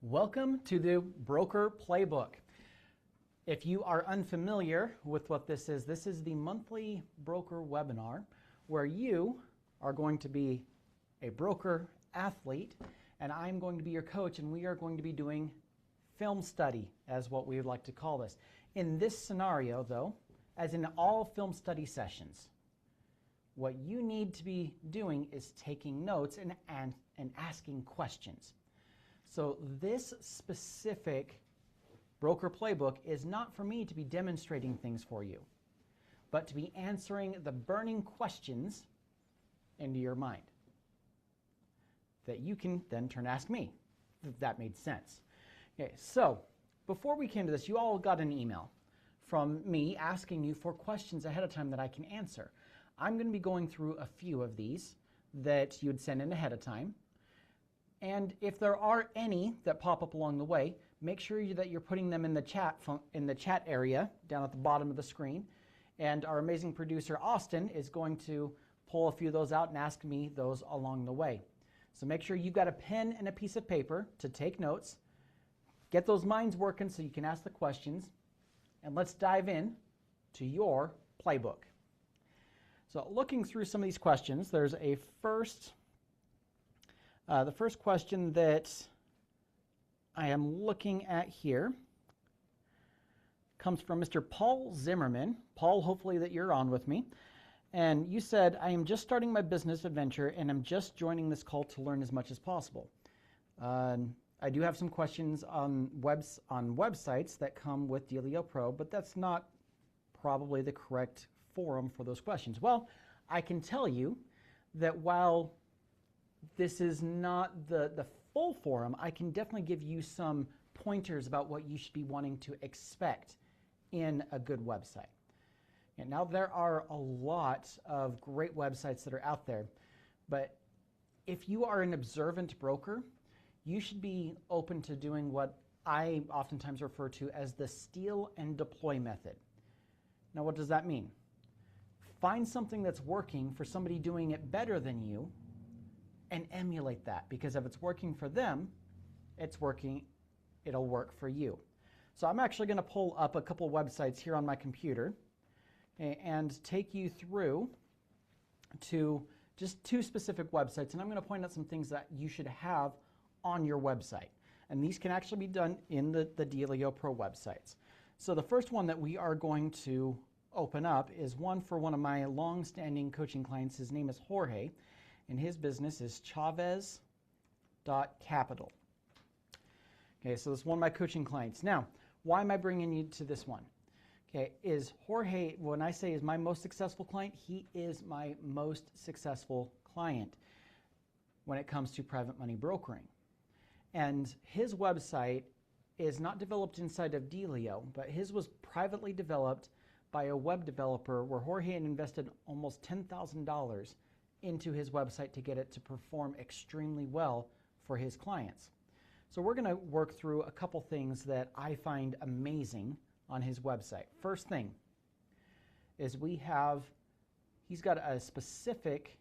Welcome to the Broker Playbook. If you are unfamiliar with what this is the monthly broker webinar where you are going to be a broker athlete and I'm going to be your coach, and we are going to be doing film study as what we would like to call this. In this scenario though, as in all film study sessions, what you need to be doing is taking notes and asking questions. So this specific Broker Playbook is not for me to be demonstrating things for you, but to be answering the burning questions into your mind that you can then turn to ask me, if that made sense. Okay, so before we came to this, you all got an email from me asking you for questions ahead of time that I can answer. I'm going to be going through a few of these that you would send in ahead of time. And if there are any that pop up along the way, make sure that you're putting them in the chat area down at the bottom of the screen. And our amazing producer, Austin, is going to pull a few of those out and ask me those along the way. So make sure you've got a pen and a piece of paper to take notes. Get those minds working so you can ask the questions. And let's dive in to your playbook. So looking through some of these questions, there's a the first question that I am looking at here comes from Mr. Paul Zimmerman. Paul, hopefully that you're on with me. And you said, I am just starting my business adventure and I'm just joining this call to learn as much as possible. I do have some questions on websites that come with Dealio Pro, but that's not probably the correct forum for those questions. Well, I can tell you that while this is not the full forum, I can definitely give you some pointers about what you should be wanting to expect in a good website. And now there are a lot of great websites that are out there, but if you are an observant broker, you should be open to doing what I oftentimes refer to as the steal and deploy method. Now, what does that mean? Find something that's working for somebody doing it better than you and emulate that, because if it's working for them, it'll work for you. So I'm actually going to pull up a couple websites here on my computer and take you through to just two specific websites, and I'm going to point out some things that you should have on your website. And these can actually be done in the Dealio Pro websites. So the first one that we are going to open up is one for one of my long-standing coaching clients. His name is Jorge, and his business is Chavez.capital. Okay, so this is one of my coaching clients. Now, why am I bringing you to this one? Okay, is Jorge, when I say is my most successful client, he is my most successful client when it comes to private money brokering. And his website is not developed inside of Dealio, but his was privately developed by a web developer where Jorge had invested almost $10,000 into his website to get it to perform extremely well for his clients. So we're going to work through a couple things that I find amazing on his website. First thing is he's got a specific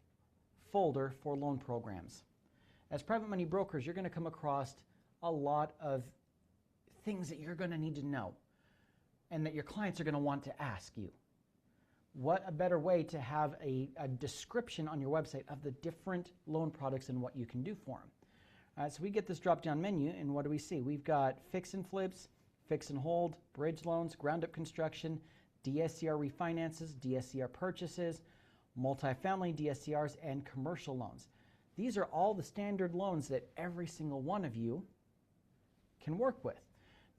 folder for loan programs. As private money brokers, you're going to come across a lot of things that you're going to need to know and that your clients are going to want to ask you. What a better way to have a description on your website of the different loan products and what you can do for them. All right, so we get this drop-down menu, and what do we see? We've got fix and flips, fix and hold, bridge loans, ground-up construction, DSCR refinances, DSCR purchases, multifamily DSCRs, and commercial loans. These are all the standard loans that every single one of you can work with.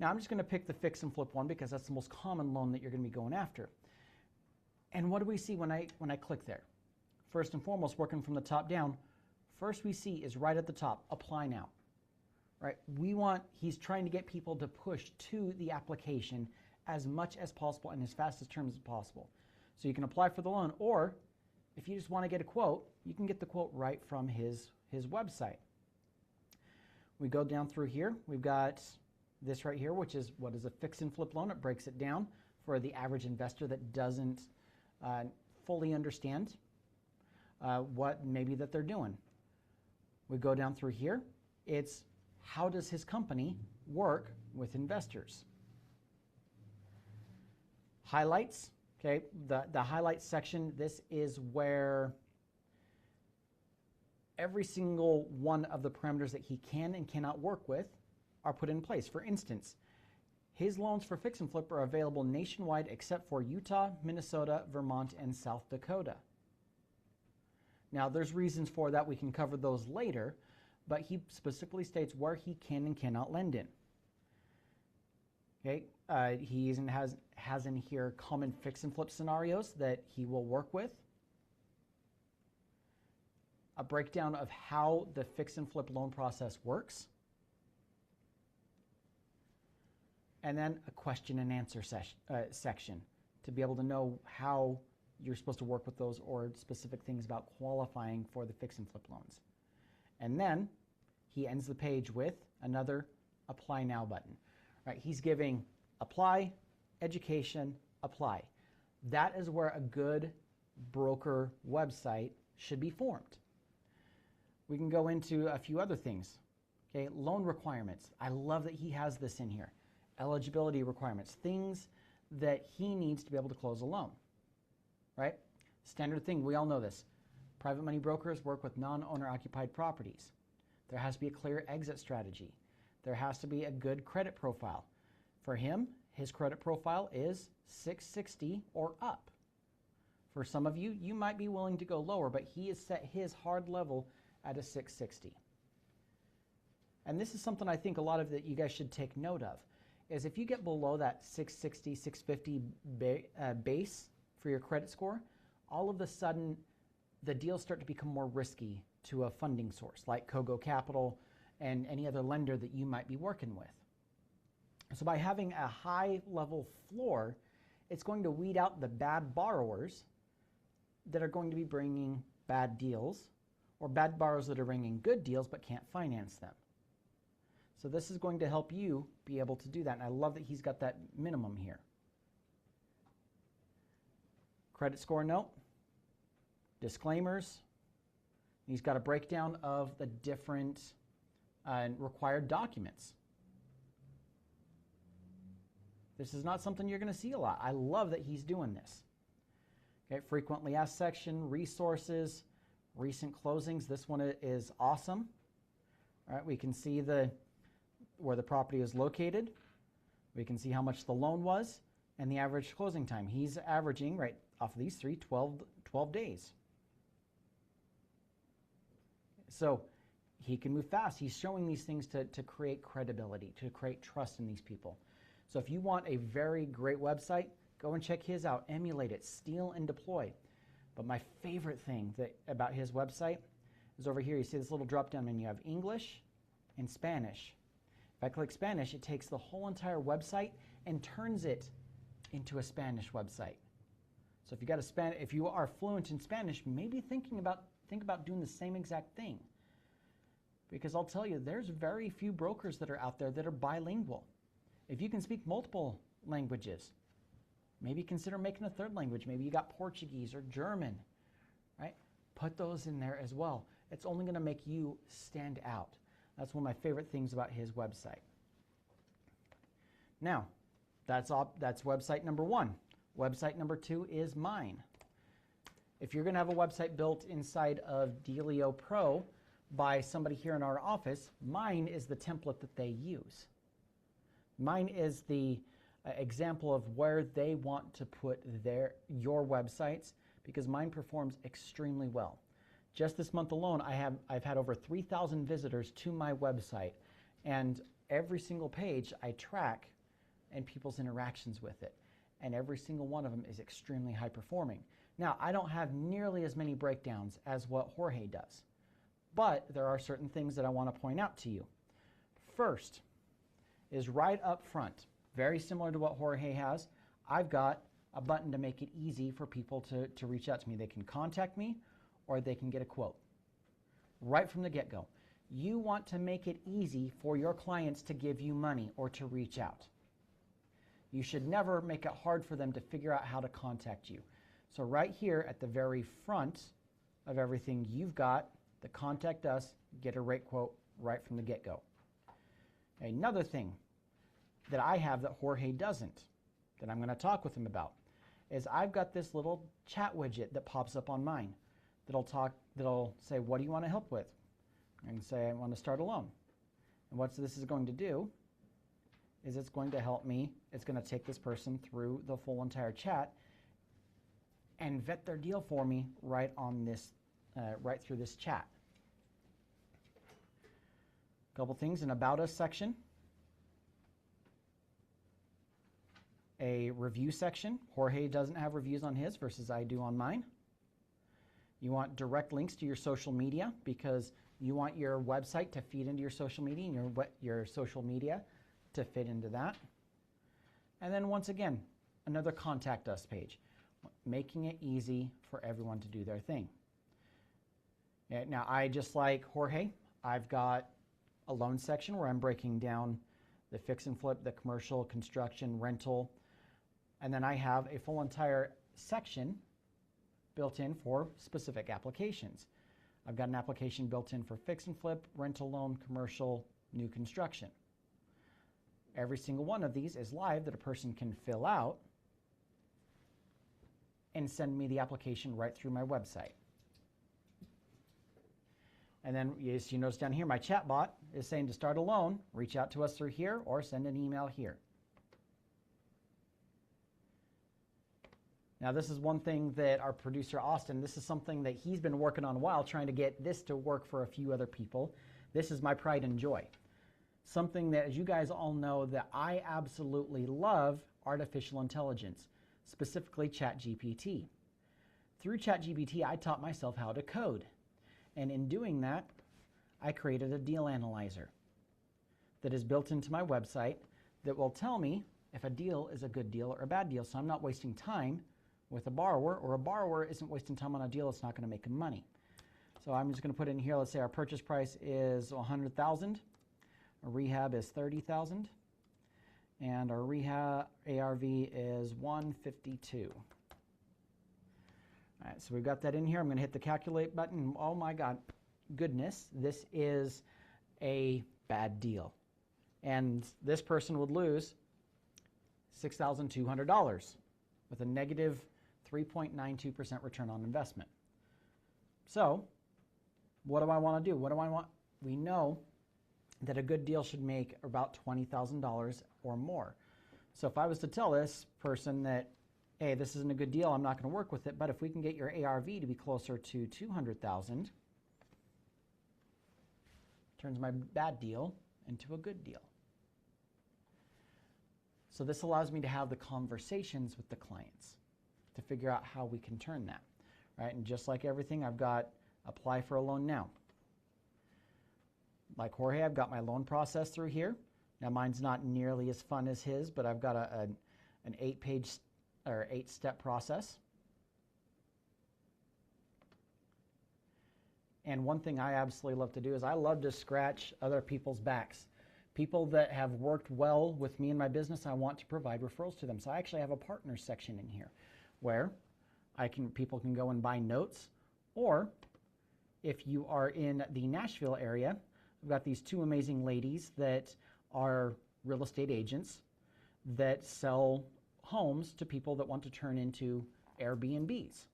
Now, I'm just going to pick the fix and flip one because that's the most common loan that you're going to be going after. And what do we see when I click there? First and foremost, working from the top down, first we see is right at the top, apply now. Right? He's trying to get people to push to the application as much as possible in as fast as terms as possible. So you can apply for the loan, or if you just want to get a quote, you can get the quote right from his website. We go down through here. We've got this right here, which is what is a fix and flip loan. It breaks it down for the average investor that doesn't fully understand what maybe that they're doing. We go down through here. It's how does his company work with investors? Highlights, okay, the highlights section, this is where every single one of the parameters that he can and cannot work with are put in place. For instance, his loans for fix and flip are available nationwide except for Utah, Minnesota, Vermont, and South Dakota. Now, there's reasons for that. We can cover those later, but he specifically states where he can and cannot lend in. Okay, he even has in here common fix and flip scenarios that he will work with. A breakdown of how the fix and flip loan process works. And then a question and answer section to be able to know how you're supposed to work with those or specific things about qualifying for the fix and flip loans. And then he ends the page with another apply now button. Right, he's giving apply, education, apply. That is where a good broker website should be formed. We can go into a few other things. Okay, loan requirements. I love that he has this in here. Eligibility requirements, things that he needs to be able to close a loan. Right? Standard thing, we all know this. Private money brokers work with non-owner occupied properties. There has to be a clear exit strategy. There has to be a good credit profile. For him, his credit profile is 660 or up. For some of you, you might be willing to go lower, but he has set his hard level at a 660. And this is something I think a lot of that you guys should take note of, is if you get below that 660, 650 base for your credit score, all of a sudden the deals start to become more risky to a funding source like Cogo Capital and any other lender that you might be working with. So by having a high level floor, it's going to weed out the bad borrowers that are going to be bringing bad deals, or bad borrowers that are bringing good deals but can't finance them. So this is going to help you be able to do that. And I love that he's got that minimum here. Credit score note, disclaimers. He's got a breakdown of the different required documents. This is not something you're going to see a lot. I love that he's doing this. Okay, frequently asked section, resources, recent closings. This one is awesome. All right, we can see where the property is located. We can see how much the loan was and the average closing time. He's averaging, right off of these three, 12 days. So he can move fast. He's showing these things to create credibility, to create trust in these people. So if you want a very great website, go and check his out, emulate it, steal and deploy. But my favorite thing about his website is over here. You see this little drop-down menu. You have English and Spanish. If I click Spanish, it takes the whole entire website and turns it into a Spanish website. So if you are fluent in Spanish, maybe think about doing the same exact thing. Because I'll tell you, there's very few brokers that are out there that are bilingual. If you can speak multiple languages, maybe consider making a third language. Maybe you got Portuguese or German, right? Put those in there as well. It's only going to make you stand out. That's one of my favorite things about his website. Now, that's website number one. Website number two is mine. If you're going to have a website built inside of Dealio Pro by somebody here in our office, mine is the template that they use. Mine is the example of where they want to put your websites, because mine performs extremely well. Just this month alone, I've had over 3,000 visitors to my website, and every single page I track and people's interactions with it, and every single one of them is extremely high performing. Now, I don't have nearly as many breakdowns as what Jorge does, but there are certain things that I want to point out to you. First is right up front, very similar to what Jorge has. I've got a button to make it easy for people to reach out to me. They can contact me or they can get a quote right from the get-go. You want to make it easy for your clients to give you money or to reach out. You should never make it hard for them to figure out how to contact you. So right here at the very front of everything, you've got the contact us, get a rate quote right from the get-go. Another thing that I have that Jorge doesn't, that I'm going to talk with him about, is I've got this little chat widget that pops up on mine that'll say, what do you want to help with? I can say I want to start a loan. And what this is going to do is it's going to help me. It's going to take this person through the full entire chat and vet their deal for me right on this, right through this chat. A couple things in About Us section. A review section. Jorge doesn't have reviews on his versus I do on mine. You want direct links to your social media because you want your website to feed into your social media and your social media to fit into that. And then once again, another contact us page, making it easy for everyone to do their thing. Now, I just like Jorge, I've got a loan section where I'm breaking down the fix and flip, the commercial, construction, rental, and then I have a full entire section built in for specific applications. I've got an application built in for fix and flip, rental loan, commercial, new construction. Every single one of these is live that a person can fill out and send me the application right through my website. And then as you notice down here, my chat bot is saying to start a loan, reach out to us through here or send an email here. Now this is one thing that our producer Austin, this is something that he's been working on a while, trying to get this to work for a few other people. This is my pride and joy. Something that, as you guys all know, that I absolutely love, artificial intelligence, specifically ChatGPT. Through ChatGPT, I taught myself how to code. And in doing that, I created a deal analyzer that is built into my website that will tell me if a deal is a good deal or a bad deal, so I'm not wasting time with a borrower, or a borrower isn't wasting time on a deal that's not going to make him money. So I'm just going to put in here, let's say our purchase price is $100,000, our rehab is $30,000, and our rehab ARV is $152. All right, so we've got that in here. I'm going to hit the calculate button. Oh my God, goodness, this is a bad deal. And this person would lose $6,200 with a negative 3.92% return on investment. So what do I want to do? What do I want? We know that a good deal should make about $20,000 or more. So if I was to tell this person that, hey, this isn't a good deal, I'm not going to work with it, but if we can get your ARV to be closer to 200,000, turns my bad deal into a good deal. So this allows me to have the conversations with the clients to figure out how we can turn that, right? And just like everything, I've got apply for a loan now. Like Jorge, I've got my loan process through here. Now mine's not nearly as fun as his, but I've got an 8-page or 8-step process. And one thing I absolutely love to do is I love to scratch other people's backs. People that have worked well with me in my business, I want to provide referrals to them. So I actually have a partners section in here where people can go and buy notes, or if you are in the Nashville area, I've got these two amazing ladies that are real estate agents that sell homes to people that want to turn into Airbnbs.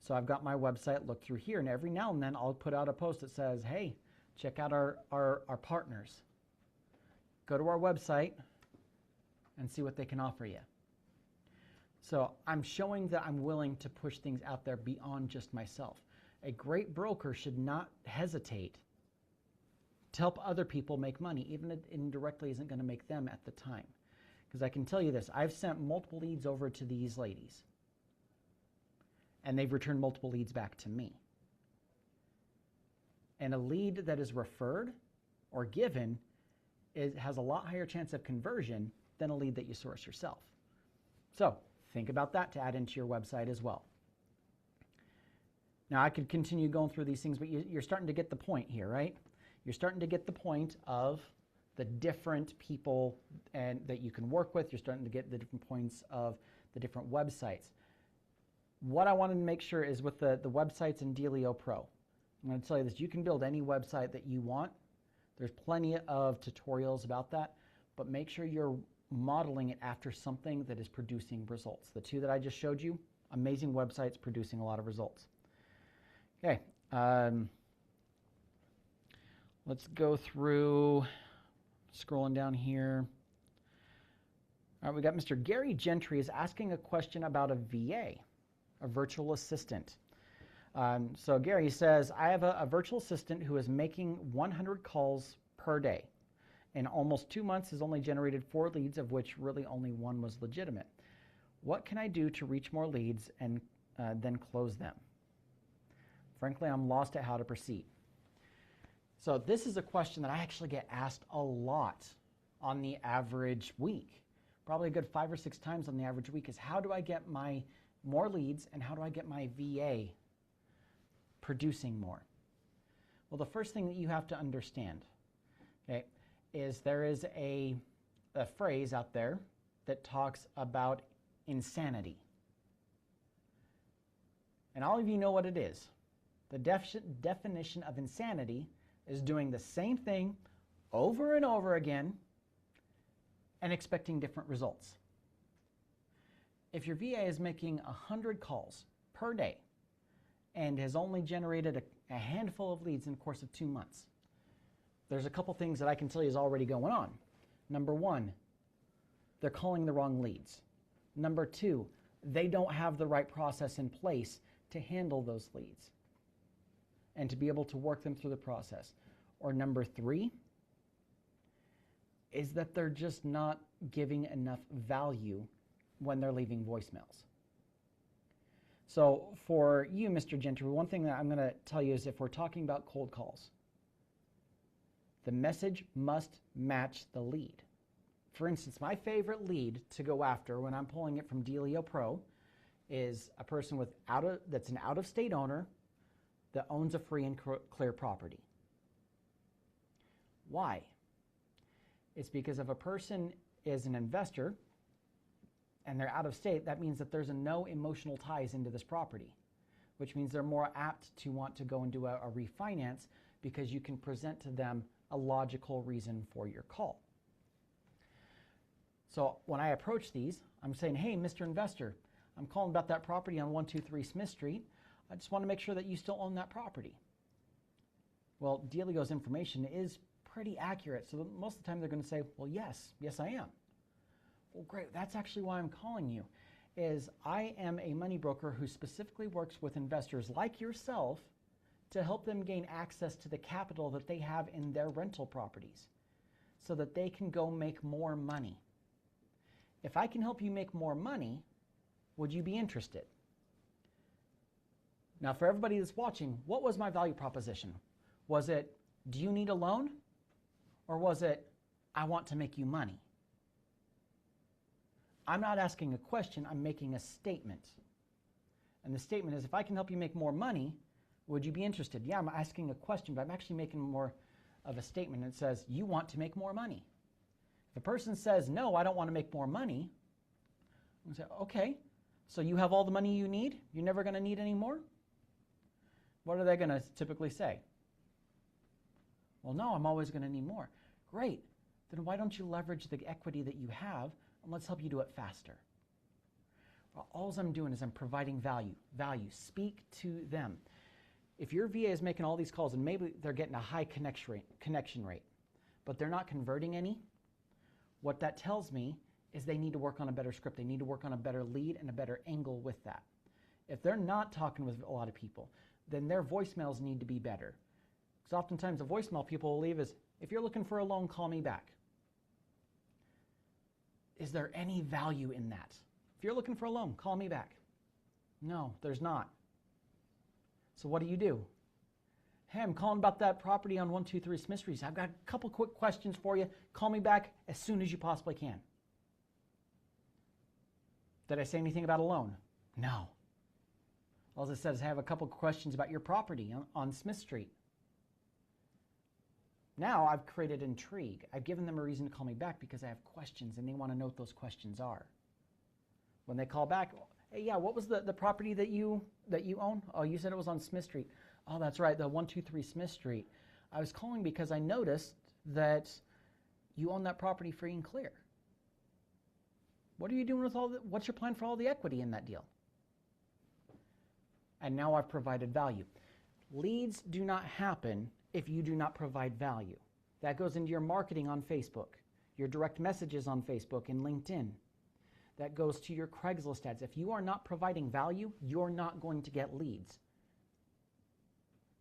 So I've got my website, look through here, and every now and then I'll put out a post that says, hey, check out our partners. Go to our website and see what they can offer you. So I'm showing that I'm willing to push things out there beyond just myself. A great broker should not hesitate to help other people make money, even if it indirectly isn't going to make them at the time. Because I can tell you this, I've sent multiple leads over to these ladies, and they've returned multiple leads back to me. And a lead that is referred or given has a lot higher chance of conversion than a lead that you source yourself. So think about that to add into your website as well. Now I could continue going through these things, but you're starting to get the point here, right? You're starting to get the point of the different people that you can work with. You're starting to get the different points of the different websites. What I wanted to make sure is with the websites in Dealio Pro, I'm going to tell you this, you can build any website that you want. There's plenty of tutorials about that, but make sure you're modeling it after something that is producing results. The two that I just showed you, amazing websites producing a lot of results. Okay, let's go through, scrolling down here. All right, we got Mr. Gary Gentry is asking a question about a VA, a virtual assistant. So Gary says, I have a virtual assistant who is making 100 calls per day. In almost 2 months has only generated 4 leads, of which really only 1 was legitimate. What can I do to reach more leads and then close them? Frankly, I'm lost at how to proceed. So this is a question that I actually get asked a lot on the average week. Probably a good 5 or 6 times on the average week is how do I get my more leads and how do I get my VA producing more? Well, the first thing that you have to understand, okay, is there is a phrase out there that talks about insanity. And all of you know what it is. The definition of insanity is doing the same thing over and over again and expecting different results. If your VA is making 100 calls per day and has only generated a handful of leads in the course of 2 months, there's a couple things that I can tell you is already going on. Number 1, they're calling the wrong leads. Number 2, they don't have the right process in place to handle those leads and to be able to work them through the process. Or number 3 is that they're just not giving enough value when they're leaving voicemails. So for you, Mr. Gentry, one thing that I'm going to tell you is if we're talking about cold calls, the message must match the lead. For instance, my favorite lead to go after when I'm pulling it from Dealio Pro is a person with that's an out-of-state owner that owns a free and clear property. Why? It's because if a person is an investor and they're out of state, that means that there's no emotional ties into this property, which means they're more apt to want to go and do a refinance because you can present to them a logical reason for your call. So when I approach these, I'm saying, hey, Mr. Investor, I'm calling about that property on 123 Smith Street. I just want to make sure that you still own that property. Well, Dealio's information is pretty accurate, so most of the time they're going to say, well, yes, I am. Well, great, that's actually why I'm calling you, is I am a money broker who specifically works with investors like yourself to help them gain access to the capital that they have in their rental properties so that they can go make more money. If I can help you make more money, would you be interested? Now, for everybody that's watching, what was my value proposition? Was it, do you need a loan? Or was it, I want to make you money? I'm not asking a question, I'm making a statement. And the statement is, if I can help you make more money, would you be interested? Yeah, I'm asking a question, but I'm actually making more of a statement. It says, you want to make more money. If a person says, no, I don't want to make more money, I'm going to say, okay, so you have all the money you need? You're never going to need any more? What are they going to typically say? Well, no, I'm always going to need more. Great. Then why don't you leverage the equity that you have and let's help you do it faster? Well, all I'm doing is I'm providing value. Value. Speak to them. If your VA is making all these calls and maybe they're getting a high connection rate, but they're not converting any, what that tells me is they need to work on a better script. They need to work on a better lead and a better angle with that. If they're not talking with a lot of people, then their voicemails need to be better. Because oftentimes the voicemail people will leave is, if you're looking for a loan, call me back. Is there any value in that? If you're looking for a loan, call me back. No, there's not. So what do? Hey, I'm calling about that property on 123 Smith Street. I've got a couple quick questions for you. Call me back as soon as you possibly can. Did I say anything about a loan? No. All I said is I have a couple questions about your property on Smith Street. Now I've created intrigue. I've given them a reason to call me back because I have questions and they want to know what those questions are. When they call back, hey, yeah, what was the property that you own? Oh, you said it was on Smith Street. Oh, that's right, the 123 Smith Street. I was calling because I noticed that you own that property free and clear. What are you doing with what's your plan for all the equity in that deal? And now I've provided value. Leads do not happen if you do not provide value. That goes into your marketing on Facebook, your direct messages on Facebook and LinkedIn. That goes to your Craigslist ads. If you are not providing value, you're not going to get leads.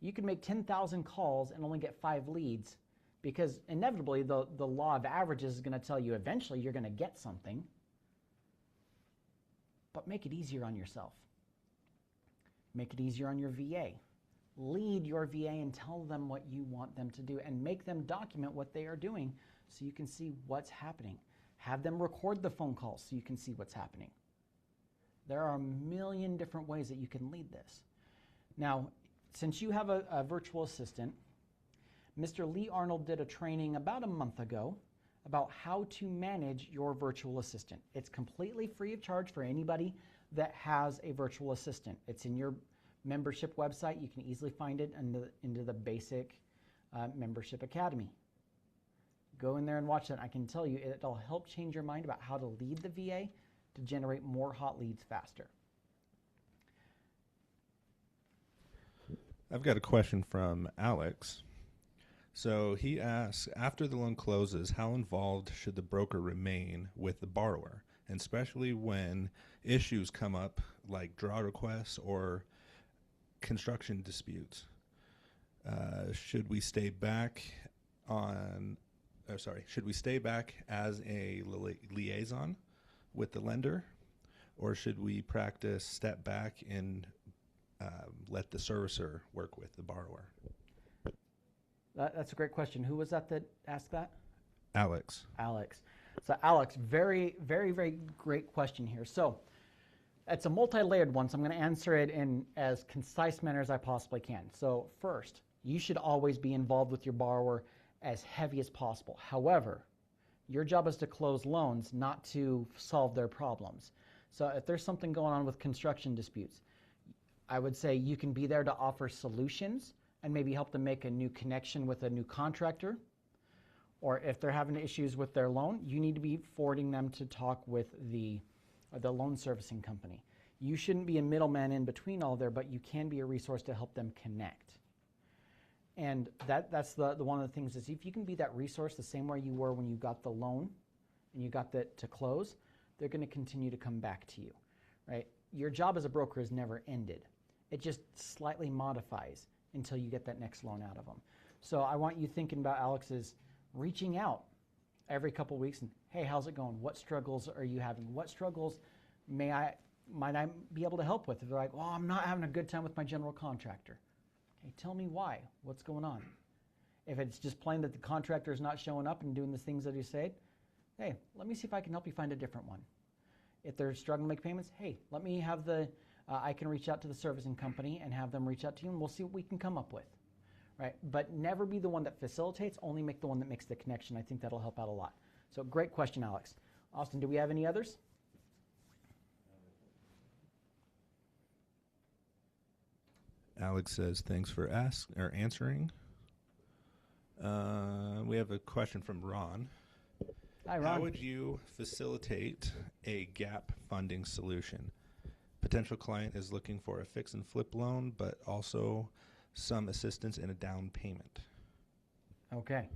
You can make 10,000 calls and only get 5 leads because inevitably the law of averages is going to tell you eventually you're going to get something. But make it easier on yourself. Make it easier on your VA. Lead your VA and tell them what you want them to do and make them document what they are doing so you can see what's happening. Have them record the phone calls so you can see what's happening. There are a million different ways that you can lead this. Now, since you have a virtual assistant, Mr. Lee Arnold did a training about a month ago about how to manage your virtual assistant. It's completely free of charge for anybody that has a virtual assistant. It's in your membership website. You can easily find it into the basic membership academy. Go in there and watch that. I can tell you it'll help change your mind about how to lead the VA to generate more hot leads faster. I've got a question from Alex. So he asks, after the loan closes, how involved should the broker remain with the borrower, and especially when issues come up like draw requests or construction disputes? Should we stay back as a liaison with the lender, or should we practice step back and let the servicer work with the borrower? That's a great question. Who was that asked that? Alex. Alex. So Alex, very, very, very great question here. So it's a multi-layered one, so I'm going to answer it in as concise manner as I possibly can. So first, you should always be involved with your borrower as heavy as possible. However, your job is to close loans, not to solve their problems. So if there's something going on with construction disputes, I would say you can be there to offer solutions and maybe help them make a new connection with a new contractor. Or if they're having issues with their loan, you need to be forwarding them to talk with the loan servicing company. You shouldn't be a middleman in between all there, but you can be a resource to help them connect. And that's the one of the things is if you can be that resource the same way you were when you got the loan and you got that to close, they're going to continue to come back to you, right? Your job as a broker has never ended. It just slightly modifies until you get that next loan out of them. So I want you thinking about, Alex, is reaching out every couple of weeks and, hey, how's it going? What struggles are you having? What struggles might I be able to help with? If they're like, well, I'm not having a good time with my general contractor. Okay, tell me why. What's going on? If it's just plain that the contractor is not showing up and doing the things that you said, hey, let me see if I can help you find a different one. If they're struggling to make payments, hey, let me have I can reach out to the servicing company and have them reach out to you, and we'll see what we can come up with, right? But never be the one that facilitates, only make the one that makes the connection. I think that'll help out a lot. So great question, Alex. Austin, do we have any others? Alex says, thanks for answering. We have a question from Ron. Hi, Ron. How would you facilitate a gap funding solution? Potential client is looking for a fix and flip loan, but also some assistance in a down payment. Okay.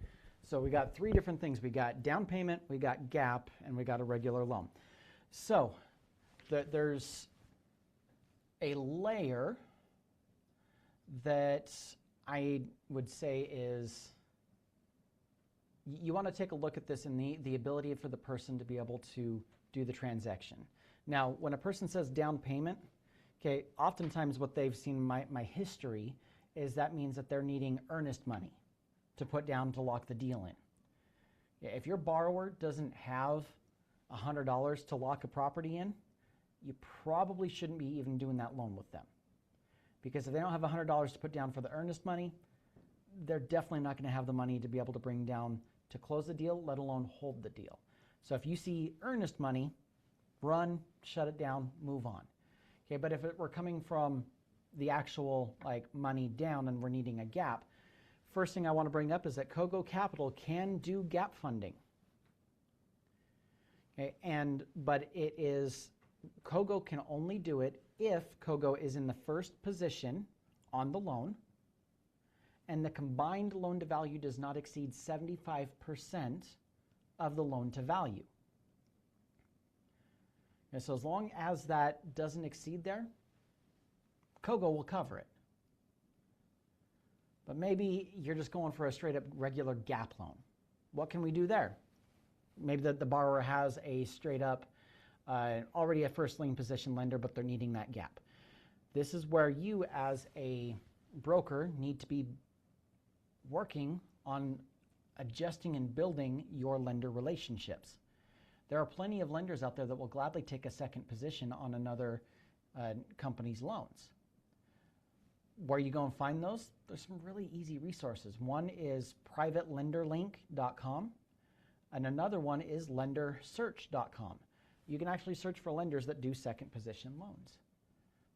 So we got 3 different things. We got down payment, we got gap, and we got a regular loan. So there's a layer that I would say is you want to take a look at this in the ability for the person to be able to do the transaction. Now, when a person says down payment, okay, oftentimes what they've seen my history is that means that they're needing earnest money to put down to lock the deal in. If your borrower doesn't have $100 to lock a property in, you probably shouldn't be even doing that loan with them. Because if they don't have $100 to put down for the earnest money, they're definitely not going to have the money to be able to bring down to close the deal, let alone hold the deal. So if you see earnest money, run, shut it down, move on. Okay, but if we're coming from the actual money down and we're needing a gap, first thing I want to bring up is that Cogo Capital can do gap funding. Okay, but Cogo can only do it if Cogo is in the first position on the loan and the combined loan to value does not exceed 75% of the loan to value. And so as long as that doesn't exceed there, Cogo will cover it. But maybe you're just going for a straight up regular gap loan. What can we do there? Maybe the borrower has a straight up, already a first lien position lender, but they're needing that gap. This is where you as a broker need to be working on adjusting and building your lender relationships. There are plenty of lenders out there that will gladly take a second position on another company's loans. Where you go and find those, there's some really easy resources. One is privatelenderlink.com and another one is lendersearch.com. You can actually search for lenders that do second position loans.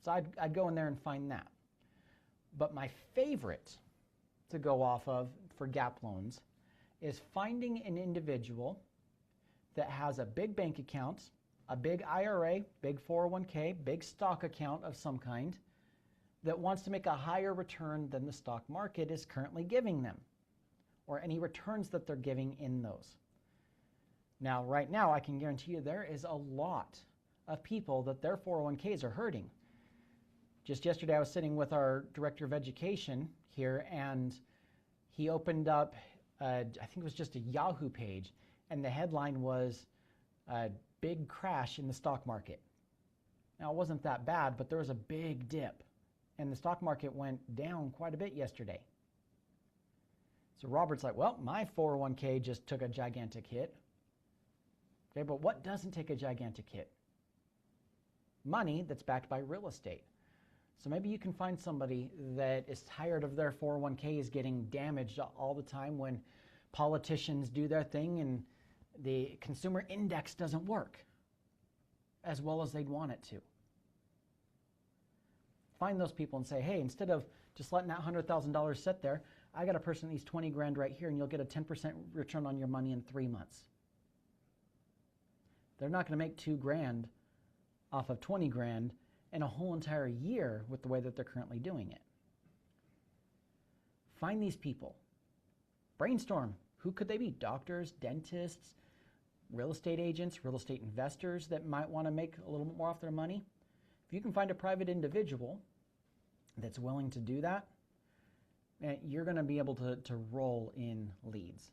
So I'd go in there and find that. But my favorite to go off of for gap loans is finding an individual that has a big bank account, a big IRA, big 401k, big stock account of some kind that wants to make a higher return than the stock market is currently giving them or any returns that they're giving in those. Now, right now, I can guarantee you there is a lot of people that their 401ks are hurting. Just yesterday, I was sitting with our director of education here, and he opened up, I think it was just a Yahoo page, and the headline was, big crash in the stock market. Now, it wasn't that bad, but there was a big dip, and the stock market went down quite a bit yesterday. So Robert's like, well, my 401k just took a gigantic hit. Okay, but what doesn't take a gigantic hit? Money that's backed by real estate. So maybe you can find somebody that is tired of their 401ks getting damaged all the time when politicians do their thing and the consumer index doesn't work as well as they'd want it to. Find those people and say, hey, instead of just letting that $100,000 sit there, I got a person that needs 20 grand right here and you'll get a 10% return on your money in 3 months. They're not going to make 2 grand off of 20 grand in a whole entire year with the way that they're currently doing it. Find these people. Brainstorm. Who could they be? Doctors, dentists, real estate agents, real estate investors that might want to make a little bit more off their money. If you can find a private individual that's willing to do that, you're going to be able to roll in leads.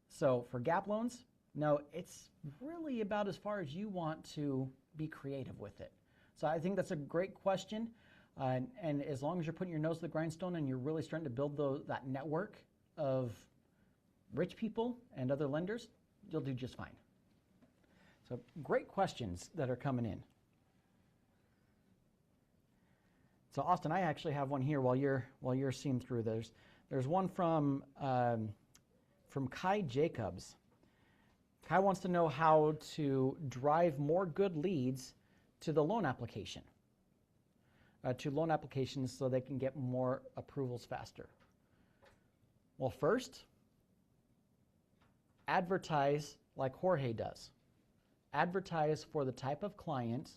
So for gap loans, no, it's really about as far as you want to be creative with it. So I think that's a great question. And as long as you're putting your nose to the grindstone and you're really starting to build that network of rich people and other lenders, you'll do just fine. So great questions that are coming in. So Austin, I actually have one here while you're seeing through. There's one from Kai Jacobs. Kai wants to know how to drive more good leads to the loan application, to loan applications so they can get more approvals faster. Well, first, advertise like Jorge does. Advertise for the type of client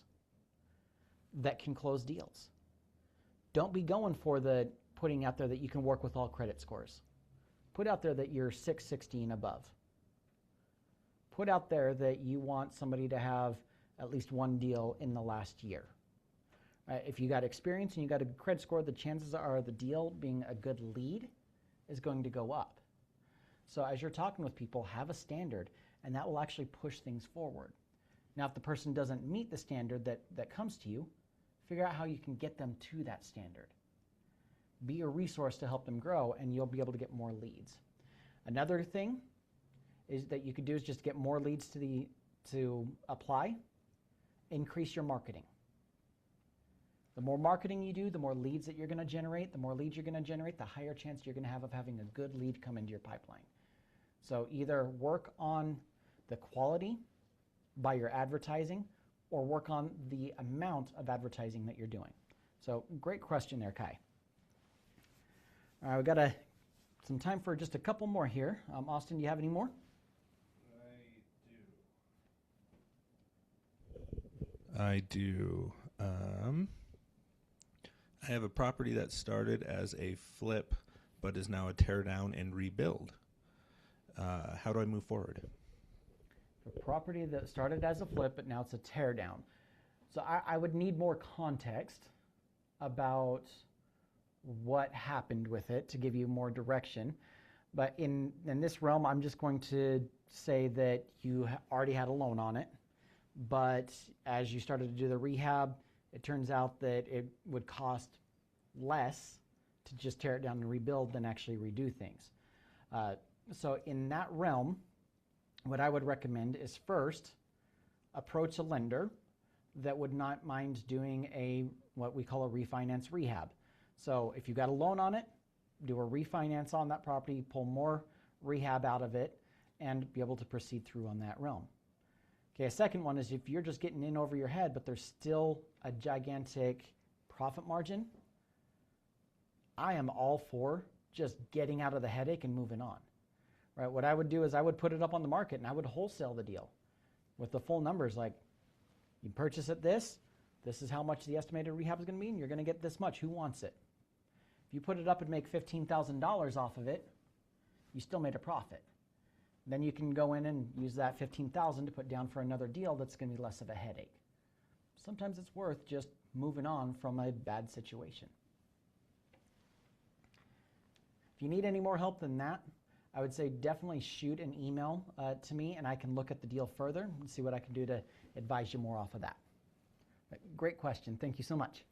that can close deals. Don't be going for the putting out there that you can work with all credit scores. Put out there that you're 660 and above. Put out there that you want somebody to have at least one deal in the last year. If you got experience and you got a credit score, the chances are the deal being a good lead is going to go up. So as you're talking with people, have a standard, and that will actually push things forward. Now, if the person doesn't meet the standard that comes to you, figure out how you can get them to that standard. Be a resource to help them grow, and you'll be able to get more leads. Another thing is that you could do is just get more leads to apply. Increase your marketing. The more marketing you do, the more leads that you're going to generate. The more leads you're going to generate, the higher chance you're going to have of having a good lead come into your pipeline. So either work on the quality by your advertising or work on the amount of advertising that you're doing. So great question there, Kai. All right, we've got a some time for just a couple more here. Austin, do you have any more? I do. I have a property that started as a flip, but is now a tear down and rebuild. How do I move forward? A property that started as a flip, but now it's a tear down. So I would need more context about what happened with it to give you more direction. But in this realm, I'm just going to say that you already had a loan on it. But as you started to do the rehab, it turns out that it would cost less to just tear it down and rebuild than actually redo things. So in that realm, what I would recommend is first approach a lender that would not mind doing what we call a refinance rehab. So if you got a loan on it, do a refinance on that property, pull more rehab out of it, and be able to proceed through on that realm. Okay, a second one is if you're just getting in over your head, but there's still a gigantic profit margin, I am all for just getting out of the headache and moving on. Right? What I would do is I would put it up on the market and I would wholesale the deal with the full numbers. Like, you purchase at this is how much the estimated rehab is going to be, and you're going to get this much. Who wants it? If you put it up and make $15,000 off of it, you still made a profit. Then you can go in and use that $15,000 to put down for another deal that's going to be less of a headache. Sometimes it's worth just moving on from a bad situation. If you need any more help than that, I would say definitely shoot an email to me, and I can look at the deal further and see what I can do to advise you more off of that. But great question. Thank you so much.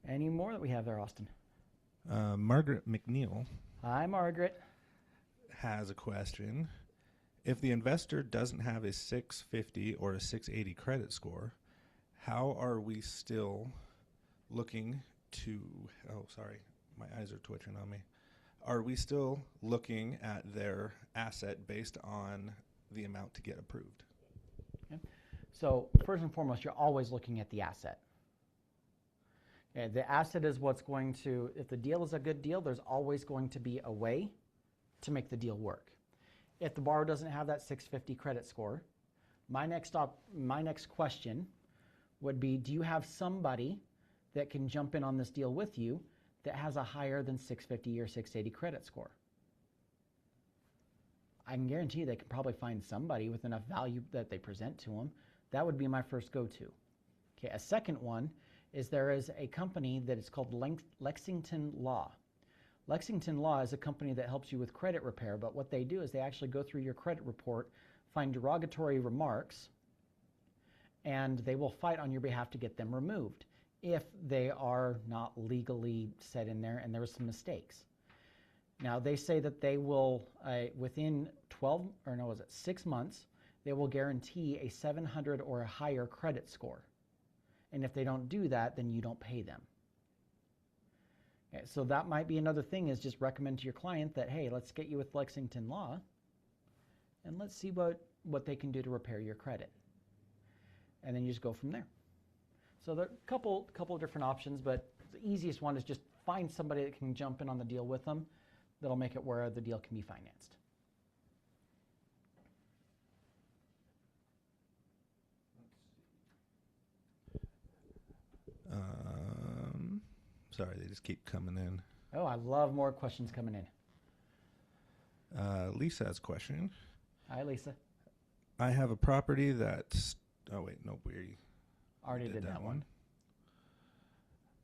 Any more that we have there, Austin? Margaret McNeil. Hi, Margaret. Has a question. If the investor doesn't have a 650 or a 680 credit score, how are we still looking to, my eyes are twitching on me. Are we still looking at their asset based on the amount to get approved? Okay. So first and foremost, you're always looking at the asset. Okay, the asset is what's going to, if the deal is a good deal, there's always going to be a way to make the deal work. If the borrower doesn't have that 650 credit score, my next question would be, do you have somebody that can jump in on this deal with you that has a higher than 650 or 680 credit score? I can guarantee you they can probably find somebody with enough value that they present to them. That would be my first go-to. Okay, a second one is there is a company that is called Lexington Law. Lexington Law is a company that helps you with credit repair, but what they do is they actually go through your credit report, find derogatory remarks, and they will fight on your behalf to get them removed if they are not legally set in there and there were some mistakes. Now, they say that they will, within 6 months, they will guarantee a 700 or a higher credit score. And if they don't do that, then you don't pay them. Okay, so that might be another thing, is just recommend to your client that, hey, let's get you with Lexington Law and let's see what they can do to repair your credit. And then you just go from there. So there are a couple of different options, but the easiest one is just find somebody that can jump in on the deal with them that'll make it where the deal can be financed. Sorry, they just keep coming in. Oh, I love more questions coming in. Lisa has a question. Hi, Lisa. I have a property that's... Oh, wait, no, we Already did that one.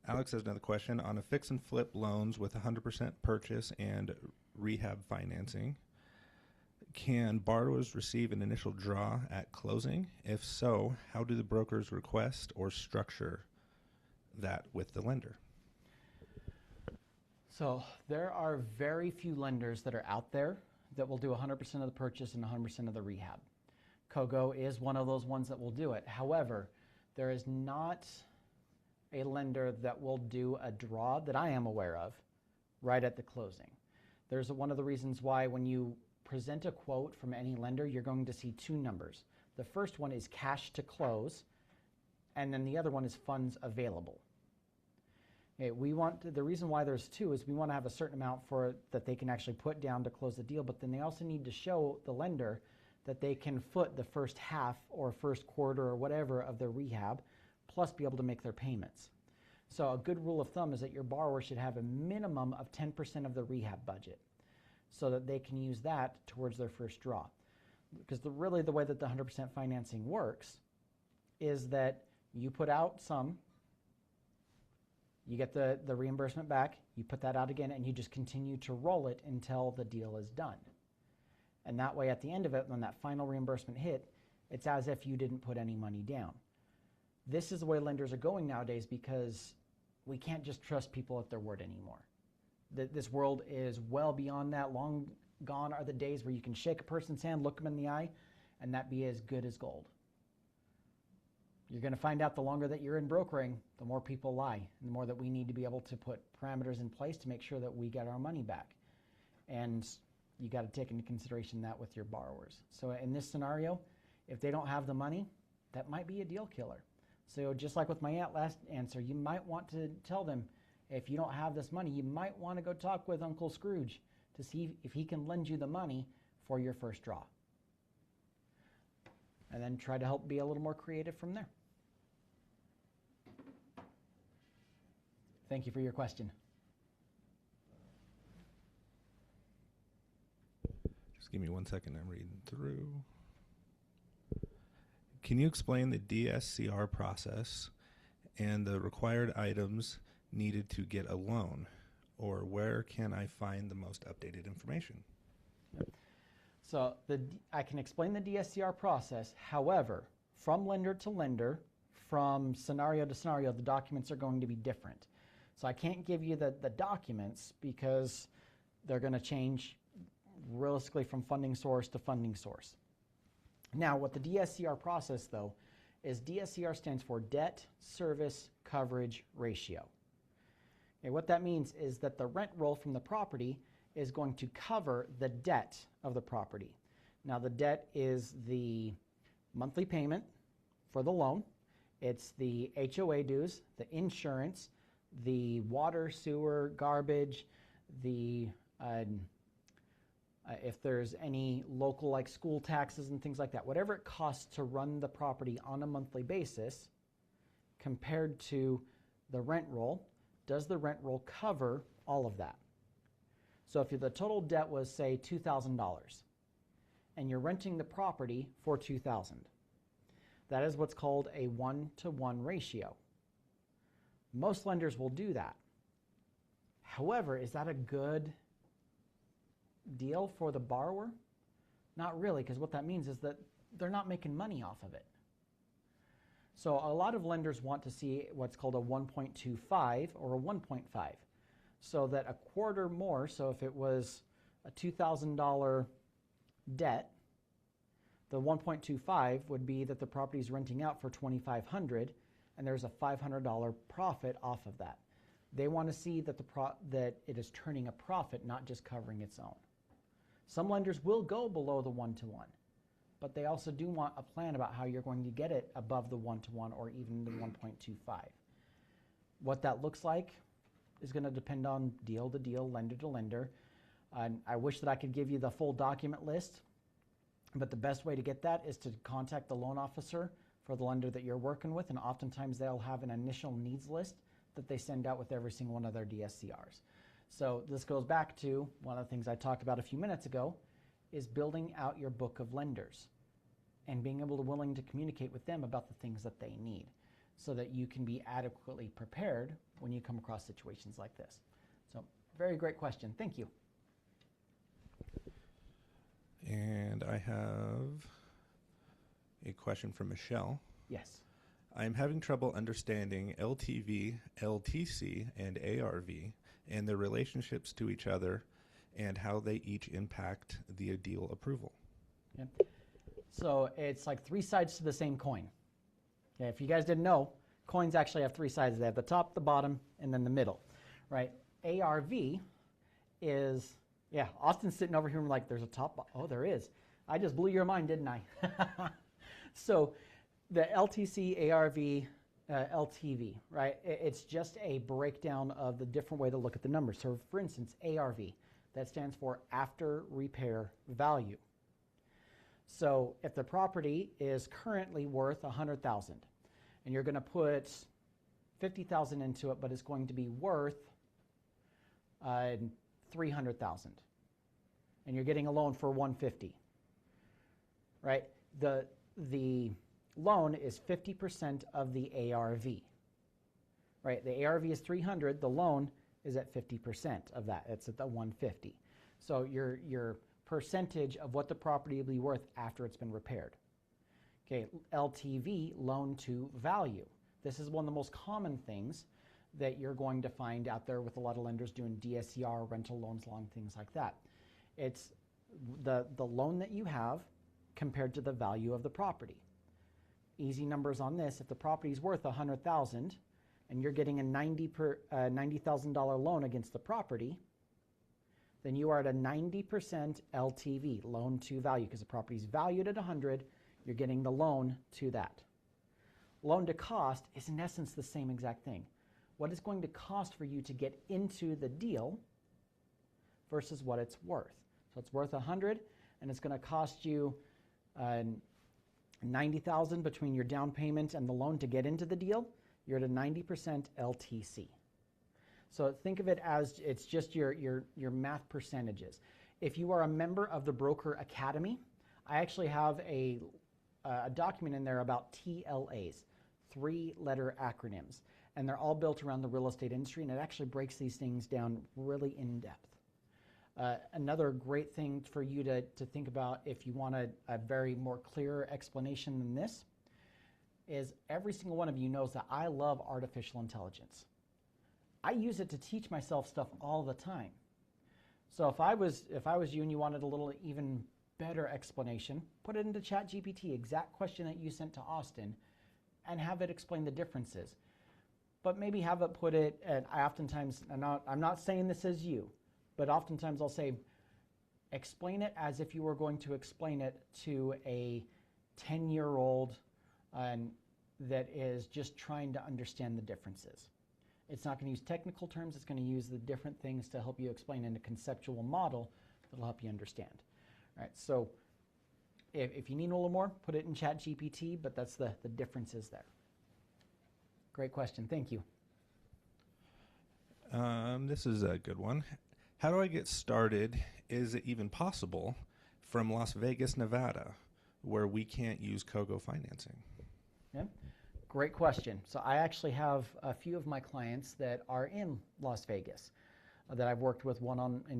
Alex has another question. On a fix and flip loans with 100% purchase and rehab financing, can borrowers receive an initial draw at closing? If so, how do the brokers request or structure that with the lender? So there are very few lenders that are out there that will do 100% of the purchase and 100% of the rehab. Cogo is one of those ones that will do it. However, there is not a lender that will do a draw that I am aware of right at the closing. There's one of the reasons why when you present a quote from any lender, you're going to see two numbers. The first one is cash to close, and then the other one is funds available. Okay, the reason why there's two is we want to have a certain amount that they can actually put down to close the deal, but then they also need to show the lender that they can foot the first half or first quarter or whatever of their rehab, plus be able to make their payments. So a good rule of thumb is that your borrower should have a minimum of 10% of the rehab budget so that they can use that towards their first draw. Because really the way that the 100% financing works is that you put out some, you get the reimbursement back, you put that out again, and you just continue to roll it until the deal is done. And that way at the end of it, when that final reimbursement hit, it's as if you didn't put any money down. This is the way lenders are going nowadays because we can't just trust people at their word anymore. This world is well beyond that. Long gone are the days where you can shake a person's hand, look them in the eye, and that be as good as gold. You're going to find out the longer that you're in brokering, the more people lie, and the more that we need to be able to put parameters in place to make sure that we get our money back. And you got to take into consideration that with your borrowers. So in this scenario, if they don't have the money, that might be a deal killer. So just like with my last answer, you might want to tell them, if you don't have this money, you might want to go talk with Uncle Scrooge to see if he can lend you the money for your first draw. And then try to help be a little more creative from there. Thank you for your question. Just give me 1 second. I'm reading through. Can you explain the DSCR process and the required items needed to get a loan? Or where can I find the most updated information? So I can explain the DSCR process. However, from lender to lender, from scenario to scenario, the documents are going to be different. So I can't give you the documents because they're going to change realistically from funding source to funding source. Now, what the DSCR process, though, is DSCR stands for Debt Service Coverage Ratio. Okay, what that means is that the rent roll from the property is going to cover the debt of the property. Now, the debt is the monthly payment for the loan. It's the HOA dues, the insurance, the water, sewer, garbage, the if there's any local like school taxes and things like that, whatever it costs to run the property on a monthly basis compared to the rent roll, does the rent roll cover all of that? So if the total debt was, say, $2,000 and you're renting the property for $2,000, that is what's called a 1-to-1 ratio. Most lenders will do that. However, is that a good deal for the borrower? Not really, because what that means is that they're not making money off of it. So a lot of lenders want to see what's called a 1.25 or a 1.5, so that a quarter more, so if it was a $2,000 debt, the 1.25 would be that the property is renting out for $2,500 and there's a $500 profit off of that. They want to see that that it is turning a profit, not just covering its own. Some lenders will go below the 1-to-1, but they also do want a plan about how you're going to get it above the 1-to-1 or even the 1.25. What that looks like is going to depend on deal to deal, lender to lender. I wish that I could give you the full document list, but the best way to get that is to contact the loan officer for the lender that you're working with, and oftentimes they'll have an initial needs list that they send out with every single one of their DSCRs. So this goes back to one of the things I talked about a few minutes ago, is building out your book of lenders and being able to willing to communicate with them about the things that they need so that you can be adequately prepared when you come across situations like this. So very great question. Thank you. And I have a question from Michelle. Yes. I'm having trouble understanding LTV, LTC, and ARV and their relationships to each other and how they each impact the deal approval. Yeah. So it's like three sides to the same coin. Okay, if you guys didn't know, coins actually have three sides. They have the top, the bottom, and then the middle, right? ARV is, yeah, Austin's sitting over here and like, there's a top, oh, there is. I just blew your mind, didn't I? So the LTC, ARV, LTV, right? It's just a breakdown of the different way to look at the numbers. So for instance, ARV, that stands for after repair value. So if the property is currently worth $100,000 and you're going to put $50,000 into it, but it's going to be worth $300,000 and you're getting a loan for $150,000, right? The loan is 50% of the ARV, right? The ARV is 300, the loan is at 50% of that. It's at the 150. So your percentage of what the property will be worth after it's been repaired. Okay, LTV, loan to value. This is one of the most common things that you're going to find out there with a lot of lenders doing DSCR, rental loans, long things like that. It's the loan that you have compared to the value of the property. Easy numbers on this: if the property is worth $100,000 and you're getting a $90,000 loan against the property, then you are at a 90% LTV, loan to value, because the property is valued at 100, you're getting the loan to that. Loan to cost is in essence the same exact thing. What is going to cost for you to get into the deal versus what it's worth. So it's worth 100 and it's going to cost you $90,000 between your down payment and the loan to get into the deal. You're at a 90% LTC. So think of it as it's just your math percentages. If you are a member of the Broker Academy, I actually have a document in there about TLAs, 3-letter acronyms, and they're all built around the real estate industry, and it actually breaks these things down really in depth. Another great thing for you to think about if you want a very more clear explanation than this is every single one of you knows that I love artificial intelligence. I use it to teach myself stuff all the time. So if I was you and you wanted a little even better explanation, put it into ChatGPT, exact question that you sent to Austin, and have it explain the differences. But maybe have it put it, and I oftentimes, I'm not saying this as you, but oftentimes I'll say, explain it as if you were going to explain it to a 10-year-old that is just trying to understand the differences. It's not going to use technical terms. It's going to use the different things to help you explain in a conceptual model that will help you understand. All right, so if you need a little more, put it in ChatGPT, but that's the differences there. Great question. Thank you. This is a good one. How do I get started? Is it even possible from Las Vegas, Nevada, where we can't use Cogo financing? Yeah. Great question. So I actually have a few of my clients that are in Las Vegas that I've worked with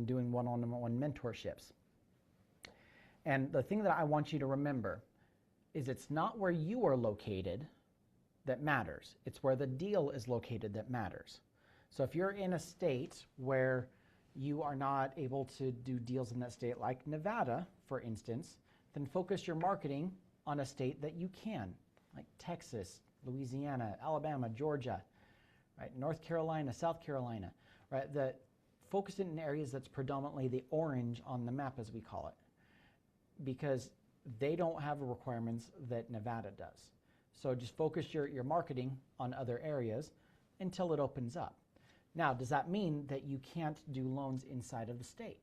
doing one-on-one mentorships. And the thing that I want you to remember is it's not where you are located that matters. It's where the deal is located that matters. So if you're in a state where you are not able to do deals in that state, like Nevada, for instance, then focus your marketing on a state that you can, like Texas, Louisiana, Alabama, Georgia, right? North Carolina, South Carolina, right? Focus it in areas that's predominantly the orange on the map, as we call it, because they don't have the requirements that Nevada does. So just focus your marketing on other areas until it opens up. Now, does that mean that you can't do loans inside of the state?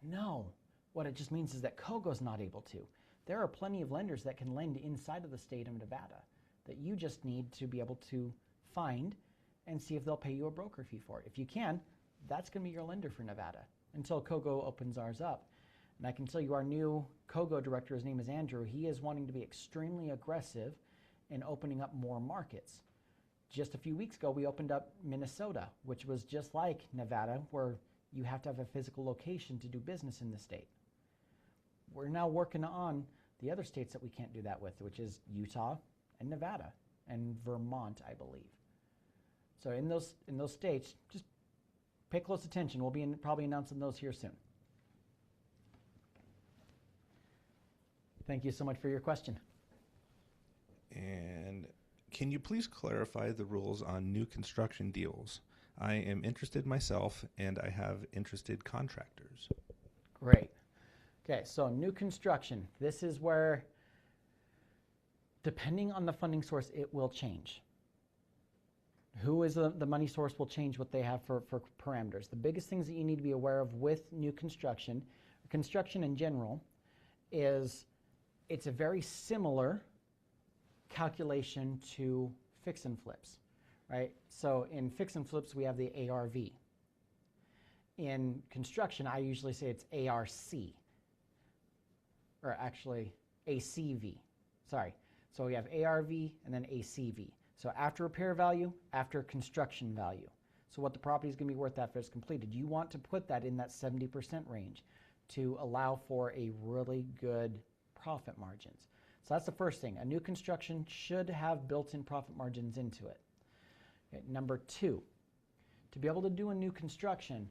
No. What it just means is that Cogo's not able to. There are plenty of lenders that can lend inside of the state of Nevada that you just need to be able to find and see if they'll pay you a broker fee for it. If you can, that's going to be your lender for Nevada until Cogo opens ours up. And I can tell you our new Cogo director, his name is Andrew, he is wanting to be extremely aggressive in opening up more markets. Just a few weeks ago, we opened up Minnesota, which was just like Nevada, where you have to have a physical location to do business in the state. We're now working on the other states that we can't do that with, which is Utah and Nevada and Vermont, I believe. So in those states, just pay close attention. We'll be probably announcing those here soon. Thank you so much for your question. And can you please clarify the rules on new construction deals? I am interested myself, and I have interested contractors. Great. Okay, so new construction. This is where, depending on the funding source, it will change. Who is the money source will change what they have for parameters. The biggest things that you need to be aware of with new construction, or construction in general, is it's a very similar calculation to fix and flips, right? So in fix and flips, we have the ARV. In construction, I usually say it's ARC, or actually ACV, sorry. So we have ARV and then ACV. So after repair value, after construction value. So what the property is going to be worth after it's completed. You want to put that in that 70% range to allow for a really good profit margins. So that's the first thing. A new construction should have built-in profit margins into it. Okay, number two, to be able to do a new construction,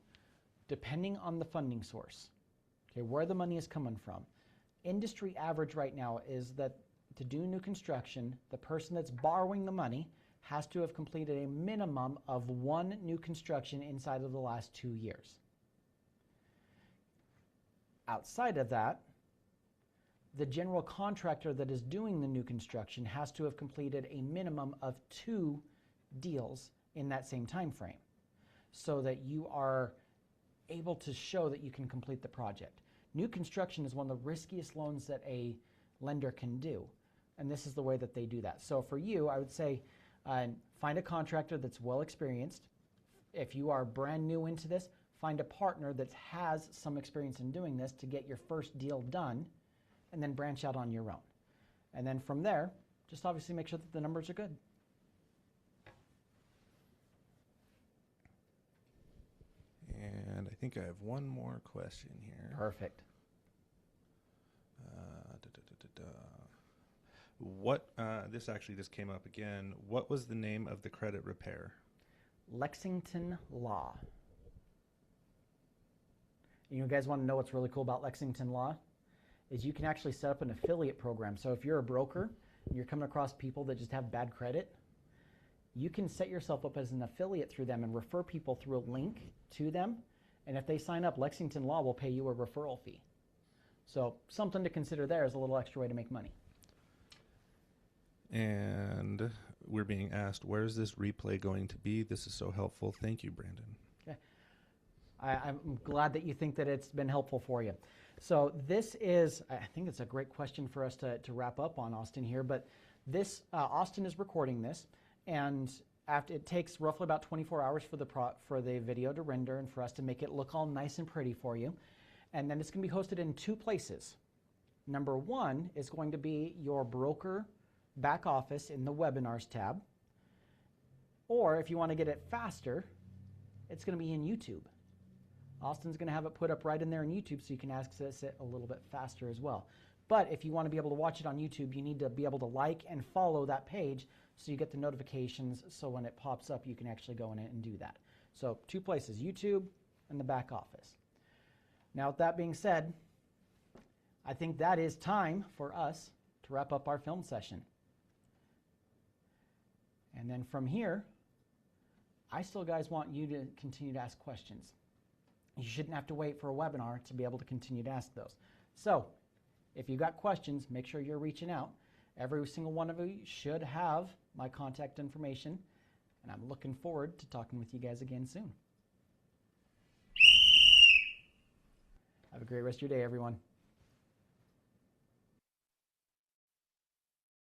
depending on the funding source, okay, where the money is coming from, industry average right now is that to do new construction, the person that's borrowing the money has to have completed a minimum of one new construction inside of the last 2 years. Outside of that, the general contractor that is doing the new construction has to have completed a minimum of 2 deals in that same time frame so that you are able to show that you can complete the project. New construction is one of the riskiest loans that a lender can do, and this is the way that they do that. So for you, I would say find a contractor that's well experienced. If you are brand new into this, find a partner that has some experience in doing this to get your first deal done, and then branch out on your own. And then from there, just obviously make sure that the numbers are good. And I think I have one more question here. Perfect. What, this actually just came up again. What was the name of the credit repair? Lexington Law. You guys want to know what's really cool about Lexington Law? Is you can actually set up an affiliate program. So if you're a broker and you're coming across people that just have bad credit, you can set yourself up as an affiliate through them and refer people through a link to them. And if they sign up, Lexington Law will pay you a referral fee. So something to consider there is a little extra way to make money. And we're being asked, where is this replay going to be? This is so helpful. Thank you, Brandon. Okay. I'm glad that you think that it's been helpful for you. So this is, I think it's a great question for us to wrap up on, Austin, here. But this, Austin is recording this, and it takes roughly about 24 hours for the video to render and for us to make it look all nice and pretty for you. And then it's going to be hosted in 2 places. Number 1 is going to be your broker back office in the webinars tab. Or if you want to get it faster, it's going to be in YouTube. Austin's going to have it put up right in there in YouTube so you can access it a little bit faster as well. But if you want to be able to watch it on YouTube, you need to be able to like and follow that page so you get the notifications, so when it pops up, you can actually go in it and do that. So 2 places, YouTube and the back office. Now, with that being said, I think that is time for us to wrap up our film session. And then from here, I still, guys, want you to continue to ask questions. You shouldn't have to wait for a webinar to be able to continue to ask those. So if you got questions, make sure you're reaching out. Every single one of you should have my contact information, and I'm looking forward to talking with you guys again soon. Have a great rest of your day, everyone.